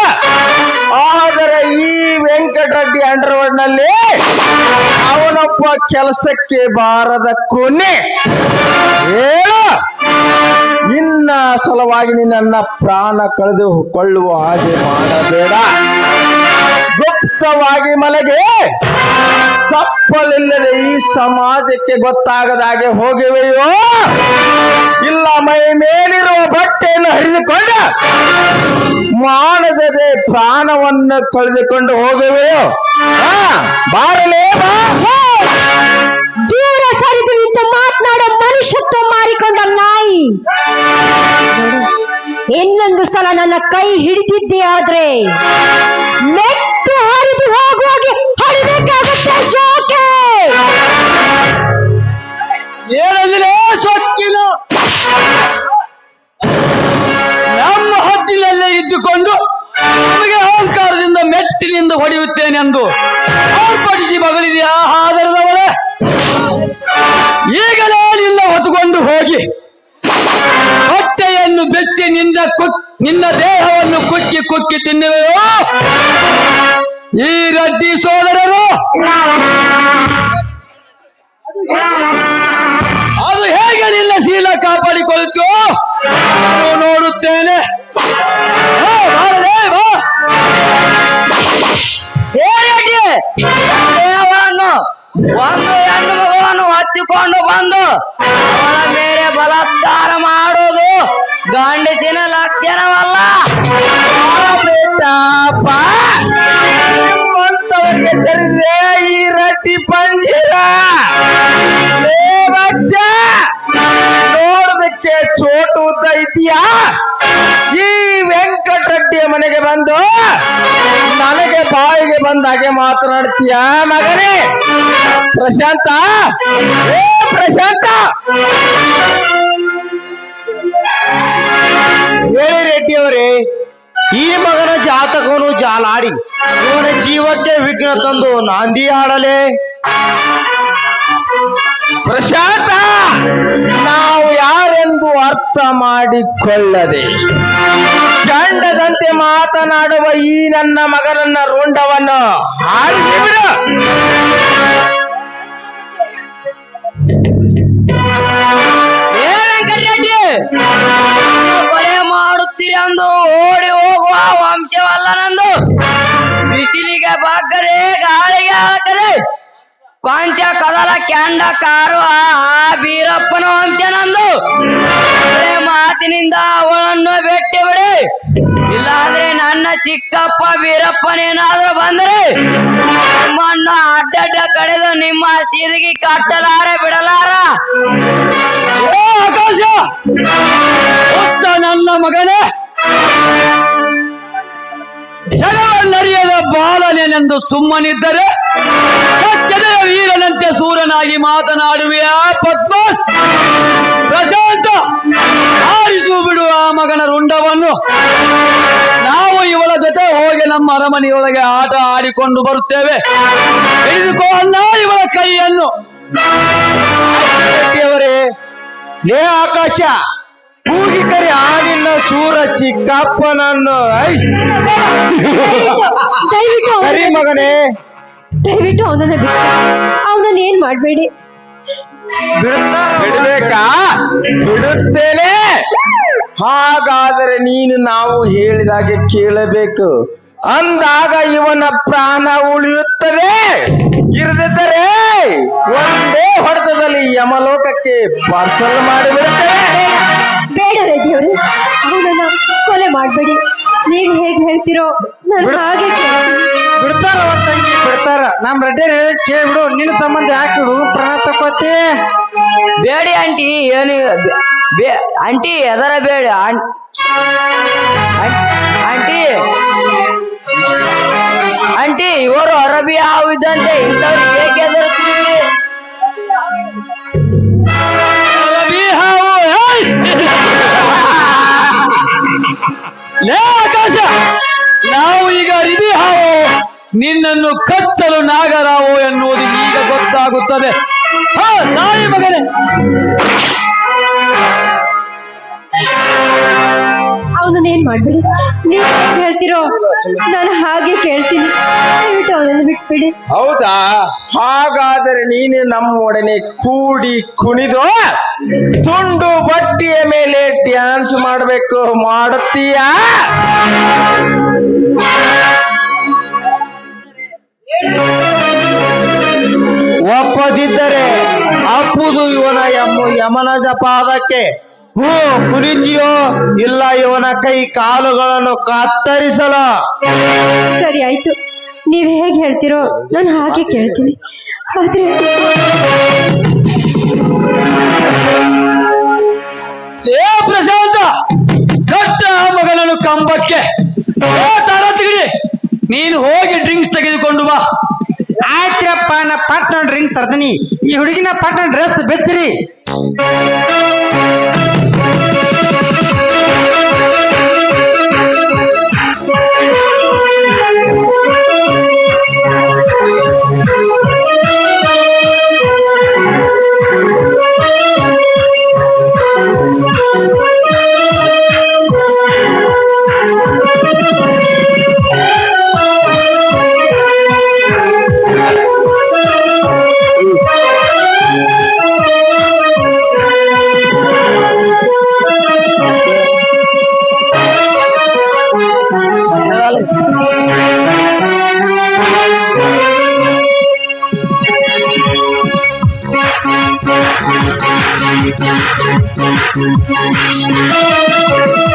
[SPEAKER 5] ಆದರೆ ಈ ವೆಂಕಟರೆಡ್ಡಿ ಅಂಡರ್ವರ್ಡ್ ನಲ್ಲಿ ಅವನೊಬ್ಬ ಕೆಲಸಕ್ಕೆ ಬಾರದ ಕೊನೆ. ಹೇಳು, ನಿನ್ನ ಸಲುವಾಗಿ ನಿನ್ನ ಪ್ರಾಣ ಕಳೆದುಕೊಳ್ಳುವ ಹಾಗೆ ಮಾಡಬೇಡ. ಗುಪ್ತವಾಗಿ ಮಲಗೆ ಸಪ್ಪಲಿಲ್ಲದೆ ಈ ಸಮಾಜಕ್ಕೆ ಗೊತ್ತಾಗದ ಹಾಗೆ ಹೋಗಿವೆಯೋ, ಇಲ್ಲ ಮೈ ಮೇಲಿರುವ ಬಟ್ಟೆಯನ್ನು ಹರಿದುಕೊಂಡು ಮಾನಸದೆ ಪ್ರಾಣವನ್ನು ಕಳೆದುಕೊಂಡು ಹೋಗುವೆಯೋ? ಬಾರಲೇ ಬಾ.
[SPEAKER 4] ದೂರ ಸರಿದು ನಿಂತು ಮಾತನಾಡೋ ಮನುಷ್ಯತ್ವ ಮಾರಿಕೊಂಡ ನಾಯಿ. ಇನ್ನೊಂದು ಸಲ ನನ್ನ ಕೈ ಹಿಡಿದಿದ್ದೆ ಆದ್ರೆ ನೆಟ್ಟು ಹರಿದು ಹೋಗುವಾಗೆ ಹೊಡಿಬೇಕಾಗುತ್ತೆ. ಜೋಕೆ
[SPEAKER 5] ಏನಂದ್ರೆ ಸೊಕ್ಕಿನ ನಮ್ಮ ಹದ್ದಿನಲ್ಲೇ ಇದ್ದುಕೊಂಡು ನಮಗೆ ಅಹಂಕಾರದಿಂದ ಮೆಟ್ಟಿನಿಂದ ಹೊಡೆಯುತ್ತೇನೆಂದು ಆರ್ಭಟಿಸಿ ಮಗಳಿದೆಯಾ ಆಧಾರದವರೇ? ಈಗಲೇ ನಿನ್ನ ಹೊತ್ತುಕೊಂಡು ಹೋಗಿ ಹೊಟ್ಟೆಯನ್ನು ಬೆಚ್ಚಿ ನಿನ್ನ ದೇಹವನ್ನು ಕುಕ್ಕಿ ಕುಕ್ಕಿ ತಿನ್ನುವೆಯೋ? ಈ ರಡ್ಡಿ ಸೋದರರು ಅದು ಹೇಗೆ ನಿನ್ನ ಶೀಲ ಕಾಪಾಡಿಕೊಳ್ಳುತ್ತೋ ನಾನು ನೋಡುತ್ತೇನೆ.
[SPEAKER 3] ಒಂದು ಹೆಣ್ಣು ಮಗುವನ್ನು ಹತ್ತಿಕೊಂಡು ಬಂದು ಅವಳ ಮೇಲೆ ಬಲಾತ್ಕಾರ ಮಾಡೋದು ಗಂಡಸಿನ ಲಕ್ಷಣವಲ್ಲ.
[SPEAKER 5] ನಿಮ್ಮಂತವರಿಗೆ தெரிದೆ ಈ ರಟ್ಟಿ ಪಂಜಿರ ನೋಡೋದಕ್ಕೆ ಚೋಟು ಉದ್ದ ಇದೆಯಾ? ಈ ವೆಂಕಟರೆಡ್ಡಿಯ ಮನೆಗೆ ಬಂದು ನನಗೆ ಬಾಯಿಗೆ ಬಂದ ಹಾಗೆ ಮಾತನಾಡ್ತೀಯ ಮಗನೇ? ಪ್ರಶಾಂತ, ಏ ಪ್ರಶಾಂತ, ಹೇಳಿ ರೆಡ್ಡಿಯವರೇ, ಈ ಮಗನ ಜಾತಕವನ್ನು ಜಾಲಾಡಿ ಇವನ ಜೀವಕ್ಕೆ ವಿಘ್ನ ತಂದು ನಾಂದಿ ಹಾಡಲೆ? ಪ್ರಶಾಂತ, ನಾವು ಯಾರೆಂದು ಅರ್ಥ ಮಾಡಿಕೊಳ್ಳದೆ ಗಂಡದಂತೆ ಮಾತನಾಡುವ ಈ ನನ್ನ ಮಗನನ್ನ ರುಂಡವನ್ನು ಹಾಡಿಸಿ ಬಿಡು.
[SPEAKER 3] ಕೊಲೆ ಮಾಡುತ್ತೀರಿ ಅಂದು ಓಡಿ ಹೋಗುವ ವಂಶವಲ್ಲ ನಂದು. ಬಿಸಿಲಿಗೆ ಬಗ್ಗದೆ ಗಾಳಿಗೆ ಹಾಕದೆ ಕೊಂಚ ಕದಲ ಕೆಂಡ ಕಾರುವ ಆ ಬೀರಪ್ಪನ ವಂಶ ನಂದು. ಮಾತಿನಿಂದ ಅವಳನ್ನು ಭೇಟಿ ಬಿಡಿ, ಇಲ್ಲಾಂದ್ರೆ ನನ್ನ ಚಿಕ್ಕಪ್ಪ ಬೀರಪ್ಪನೇನಾದ್ರೂ ಬಂದರೆ ನಿಮ್ಮನ್ನು ಅಡ್ಡಡ್ಡ ಕಡೆದು ನಿಮ್ಮ ಸೀದಿಗೆ ಕಟ್ಟಲಾರ ಬಿಡಲಾರ.
[SPEAKER 5] ಆಕಾಶ, ನನ್ನ ಮಗನೇ, ಜಗವನ್ನರಿಯದ ಬಾಲನೆಂದು ಸುಮ್ಮನಿದ್ದರೆ ಸತ್ಯದ ವೀರನಂತೆ ಸೂರನಾಗಿ ಮಾತನಾಡುವೆಯಾ ಪದ್ಮಾಸ್? ಪ್ರಶಾಂತ, ಆರಿಸು ಬಿಡು ಆ ಮಗನ ರುಂಡವನ್ನು. ನಾವು ಇವಳ ಜೊತೆ ಹೋಗಿ ನಮ್ಮ ಅರಮನೆಯೊಳಗೆ ಆಟ ಆಡಿಕೊಂಡು ಬರುತ್ತೇವೆ. ಹಿಡಿದುಕೋ ಅನ್ನ ಇವಳ ಕೈಯನ್ನು. ಅವರೇ, ಲೇ ಆಕಾಶ, ಕೂಗಿ ಕರಿ ಆಗಿನ ಸೂರ ಚಿಕ್ಕಪ್ಪನನ್ನು. ಕರಿ ಮಗನೇ,
[SPEAKER 4] ದಯವಿಟ್ಟು ಅವನನ್ನ ಬಿಟ್ಟು ಅವನನ್ನ ಏನ್ ಮಾಡ್ಬೇಡಿ.
[SPEAKER 5] ಬಿಡ್ಬೇಕಾ? ಬಿಡುತ್ತೇನೆ. ಹಾಗಾದರೆ ನೀನು ನಾವು ಹೇಳಿದಾಗೆ ಕೇಳಬೇಕು. ಅಂದಾಗ ಇವನ ಪ್ರಾಣ ಉಳಿಯುತ್ತದೆ. ಇರದಿದ್ದರೆ ಒಂದೇ ಹೊಡೆತದಲ್ಲಿ ಯಮಲೋಕಕ್ಕೆ ಪಾರ್ಸಲ್ ಮಾಡಿಬಿಡುತ್ತೇವೆ.
[SPEAKER 4] ಬೇಡ ರೆಡ್ಡಿಯವರು, ಅವನನ್ನ ಕೊಲೆ ಮಾಡ್ಬೇಡಿ. ನೀವು ಹೇಗೆ ಹೇಳ್ತಿರೋ ನಾನು ಹಾಗೆ
[SPEAKER 1] ಬಿಡ್ತಾರ ತಂಗಿ, ಬಿಡ್ತಾರ. ನಮ್ ರೆಡ್ಡಿ ಹೇಳಿ ಕೇಳ್ಬಿಡು. ನಿನ್ನ ಸಂಬಂಧ ಯಾಕೆ ಬಿಡು ಪ್ರಾಣ ತಕೋತಿ?
[SPEAKER 3] ಬೇಡಿ ಆಂಟಿ, ಏನು ಆಂಟಿ ಎದರ ಬೇಡ ಆಂಟಿ. ಆಂಟಿ, ಇವರು ಅರಬಿ ಹಾವು ಇದ್ದಂತೆ ಇಂಥವ್ರಿಗೆ ಏಕೆ ಎದುರುತ್ತೀರಿ?
[SPEAKER 5] ಅರಬಿ ಹಾವು? ಲೇ ಆಕಾಶ, ನಾವು ಈಗ ಅರಬಿ ಹಾವು, ನಿನ್ನನ್ನು ಕಚ್ಚಲು ನಾಗರಾವು ಎನ್ನುವುದು ಈಗ ಗೊತ್ತಾಗುತ್ತದೆ. ನಾಯಿ ಮಗನೇ,
[SPEAKER 4] ಮಾಡ್ಬೇಡಿ. ನೀವು ಹೇಗ್ ಹೇಳ್ತಿರೋ ನಾನು ಹಾಗೆ ಕೇಳ್ತೀನಿ. ದಯವಿಟ್ಟು ಅವನನ್ನು ಬಿಟ್ಬಿಡಿ.
[SPEAKER 6] ಹೌದಾ? ಹಾಗಾದರೆ ನೀನು ನಮ್ಮೊಡನೆ ಕೂಡಿ ಕುಣಿದು ತುಂಡು ಬಟ್ಟೆಯ ಮೇಲೆ ಡ್ಯಾನ್ಸ್ ಮಾಡಬೇಕು. ಮಾಡುತ್ತೀಯಾ? ಒಪ್ಪದಿದ್ದರೆ ಅಪ್ಪುದು ಇವನ ಯಮನದ ಪಾದಕ್ಕೆ. ಕುಣಿತೀಯೋ ಇಲ್ಲ ಇವನ ಕೈ ಕಾಲುಗಳನ್ನು ಕತ್ತರಿಸಲು?
[SPEAKER 4] ಸರಿ ಆಯ್ತು, ನೀವು ಹೇಗೆ ಹೇಳ್ತಿರೋ ನಾನು ಹಾಗೆ ಕೇಳ್ತೀನಿ. ಆದ್ರೆ
[SPEAKER 5] ಏ ಪ್ರಶಾಂತ, ಕಟ್ಟ ಮಗನನ್ನು ಕಂಬಕ್ಕೆ. ತಾರತಿಗಿಡಿ, ನೀನು ಹೋಗಿ ಡ್ರಿಂಕ್ಸ್ ತೆಗೆದುಕೊಂಡು ಬಾ.
[SPEAKER 1] ಆಯ್ತ್ರಪ್ಪ, ನಾ ಪಟ್ನ ಡ್ರಿಂಕ್ಸ್ ತರ್ತೀನಿ. ಈ ಹುಡುಗಿನ ಪಟ್ನ ಡ್ರೆಸ್ ಬೆಚ್ಚಿರಿ.
[SPEAKER 6] Thank you.